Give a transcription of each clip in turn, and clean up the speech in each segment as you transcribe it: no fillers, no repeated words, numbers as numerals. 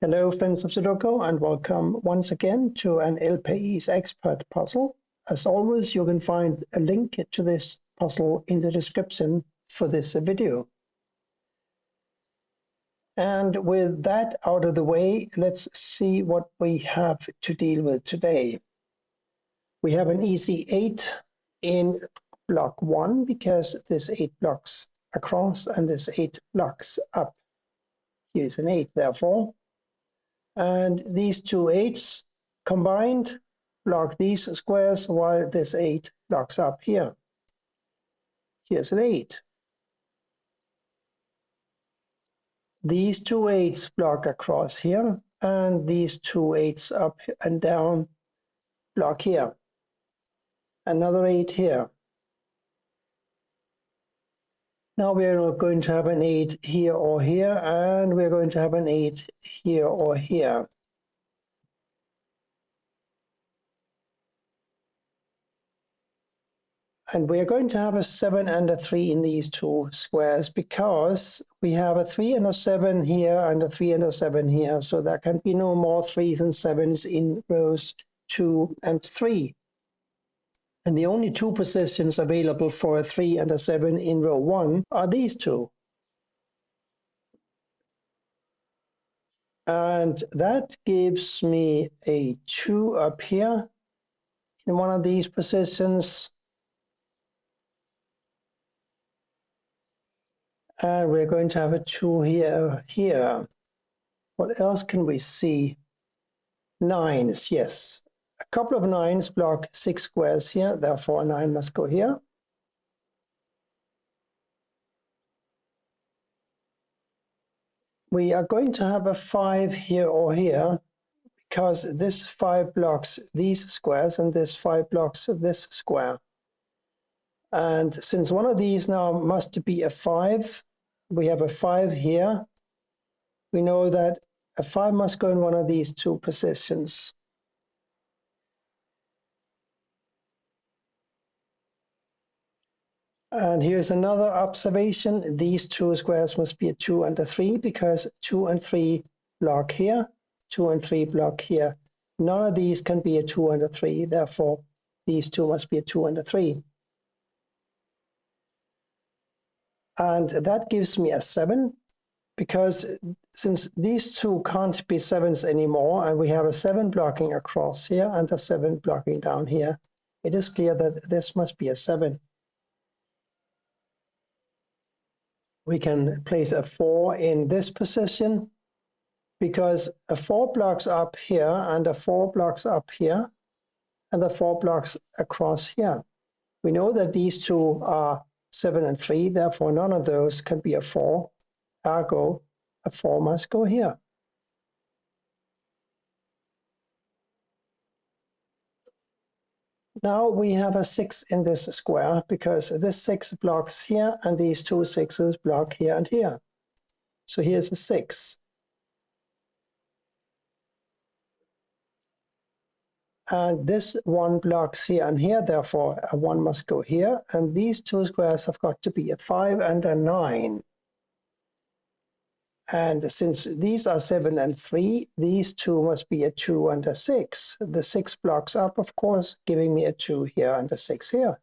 Hello friends of Sudoku and welcome once again to an LPE's expert puzzle. As always, you can find a link to this puzzle in the description for this video. And with that out of the way, let's see what we have to deal with today. We have an easy 8 in block 1 because there's 8 blocks across and there's 8 blocks up. Here's an 8 therefore. And these two 8s combined block these squares while this 8 blocks up here. Here's an 8. These two 8s block across here, and these two 8s up and down block here. Another 8 here. Now we're not going to have an 8 here or here, and we're going to have an 8 here or here. And we're going to have a 7 and a 3 in these two squares because we have a 3 and a 7 here and a 3 and a 7 here. So there can be no more 3s and 7s in rows 2 and 3. And the only two positions available for a 3 and a 7 in row 1 are these two. And that gives me a 2 up here in one of these positions. And we're going to have a 2 here. What else can we see? 9s, yes. A couple of 9s block 6 squares here, therefore a 9 must go here. We are going to have a 5 here or here because this 5 blocks these squares and this 5 blocks this square. And since one of these now must be a 5, we have a 5 here. We know that a 5 must go in one of these two positions. And here's another observation. These two squares must be a 2 and a 3 because 2 and 3 block here, 2 and 3 block here. None of these can be a 2 and a 3. Therefore, these two must be a 2 and a 3. And that gives me a 7 because since these two can't be 7s anymore and we have a 7 blocking across here and a 7 blocking down here, it is clear that this must be a 7. We can place a 4 in this position because a 4 blocks up here and a 4 blocks up here and a 4 blocks across here. We know that these two are 7 and 3, therefore none of those can be a 4. Ergo, a 4 must go here. Now we have a 6 in this square because this 6 blocks here and these two 6s block here and here. So here's a 6. And this 1 blocks here and here, therefore a 1 must go here. And these two squares have got to be a 5 and a 9. And since these are 7 and 3, these two must be a 2 and a 6. The 6 blocks up, of course, giving me a 2 here and a 6 here.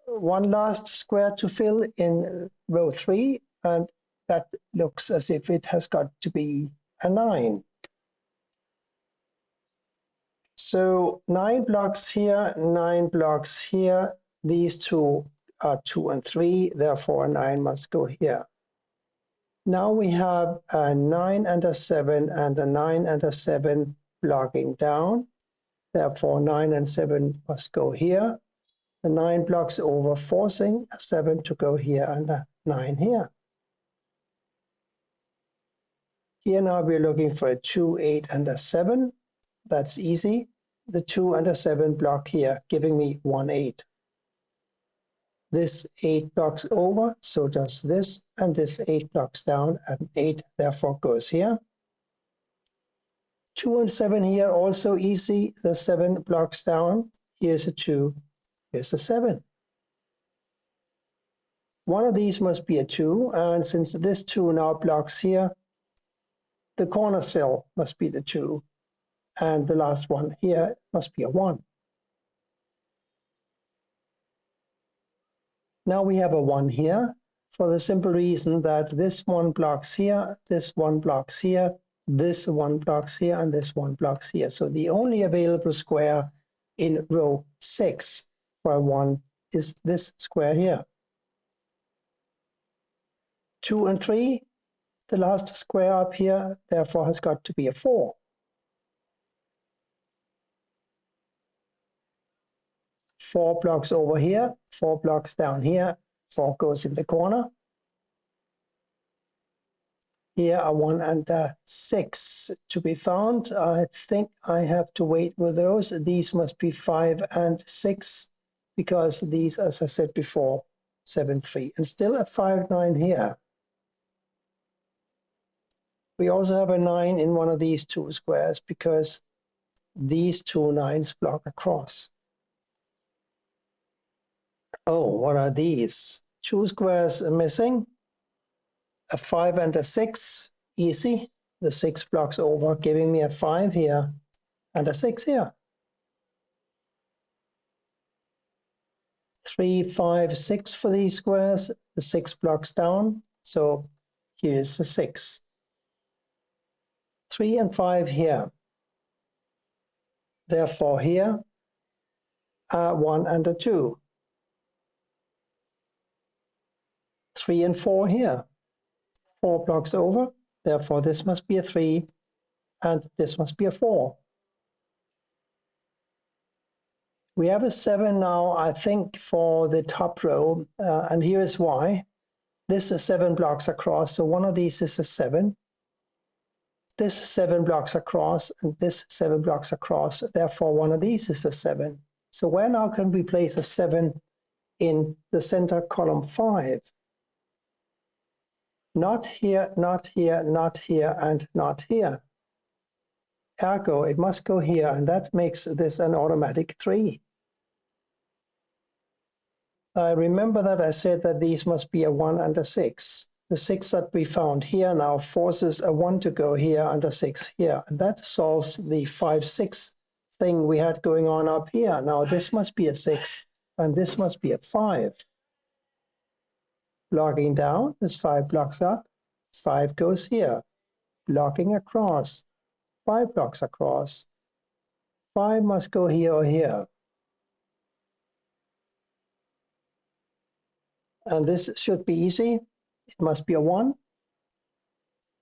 One last square to fill in row 3, and that looks as if it has got to be a 9. So 9 blocks here, 9 blocks here. These two are 2 and 3, therefore a 9 must go here. Now we have a 9 and a 7 and a 9 and a 7 blocking down. Therefore 9 and 7 must go here. The 9 blocks over, forcing a 7 to go here and a 9 here. Here now we're looking for a 2, 8 and a 7. That's easy. The 2 and a 7 block here, giving me 1, 8. This 8 blocks over, so does this, and this 8 blocks down, and 8 therefore goes here. 2 and 7 here, also easy. The 7 blocks down. Here's a 2, here's a 7. One of these must be a 2, and since this 2 now blocks here, the corner cell must be the 2, and the last one here must be a 1. Now we have a 1 here, for the simple reason that this one blocks here, this one blocks here, this one blocks here, and this one blocks here. So the only available square in row 6 for a 1 is this square here. 2 and 3, the last square up here, therefore has got to be a 4. 4 blocks over here, 4 blocks down here, 4 goes in the corner. Here are 1 and 6 to be found. I think I have to wait with those. These must be 5 and 6 because these, as I said before, 7, 3. And still a 5, 9 here. We also have a 9 in one of these two squares because these two 9s block across. Oh, what are these? 2 squares missing. A 5 and a 6, easy. The 6 blocks over, giving me a 5 here and a 6 here. 3, 5, 6 for these squares. The 6 blocks down, so here's the 6. 3 and 5 here. Therefore here are 1 and a 2. 3 and 4 here. 4 blocks over, therefore this must be a 3 and this must be a 4. We have a 7 now, I think, for the top row, and here is why. This is 7 blocks across, so one of these is a 7. This 7 blocks across, and this 7 blocks across, therefore one of these is a 7. So where now can we place a 7 in the center column 5? Not here, not here, not here, and not here. Ergo, it must go here, and that makes this an automatic 3. I remember that I said that these must be a 1 and a 6. The 6 that we found here now forces a 1 to go here and a 6 here. And that solves the 5, 6 thing we had going on up here. Now this must be a 6 and this must be a 5. Blocking down, this 5 blocks up, 5 goes here. Blocking across, 5 blocks across. 5 must go here or here. And this should be easy. It must be a 1.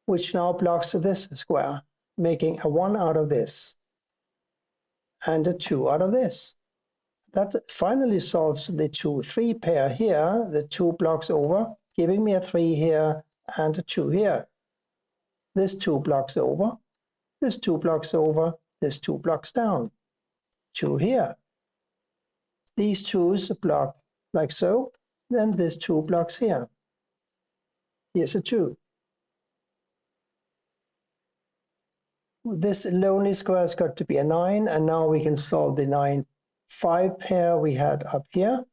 Which now blocks this square, making a 1 out of this and a 2 out of this. That finally solves the 2, 3 pair here, the 2 blocks over, giving me a 3 here and a 2 here. This 2 blocks over, this 2 blocks over, this 2 blocks down, 2 here. These 2s block like so, then this 2 blocks here. Here's a 2. This lonely square has got to be a 9, and now we can solve the 9, 5 pair we had up here.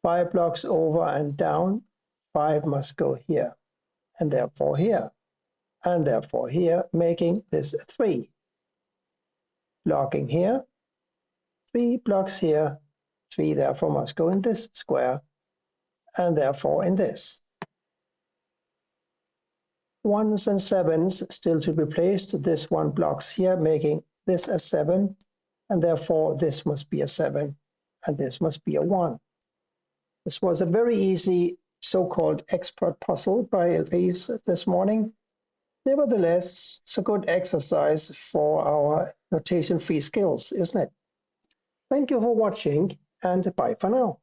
5 blocks over and down, 5 must go here, and therefore here, and therefore here, making this a 3. Blocking here, 3 blocks here, 3 therefore must go in this square, and therefore in this. 1s and 7s still to be placed. This 1 blocks here, making this a 7, and therefore this must be a 7, and this must be a 1. This was a very easy so-called expert puzzle by Elise this morning. Nevertheless, it's a good exercise for our notation-free skills, isn't it? Thank you for watching, and bye for now.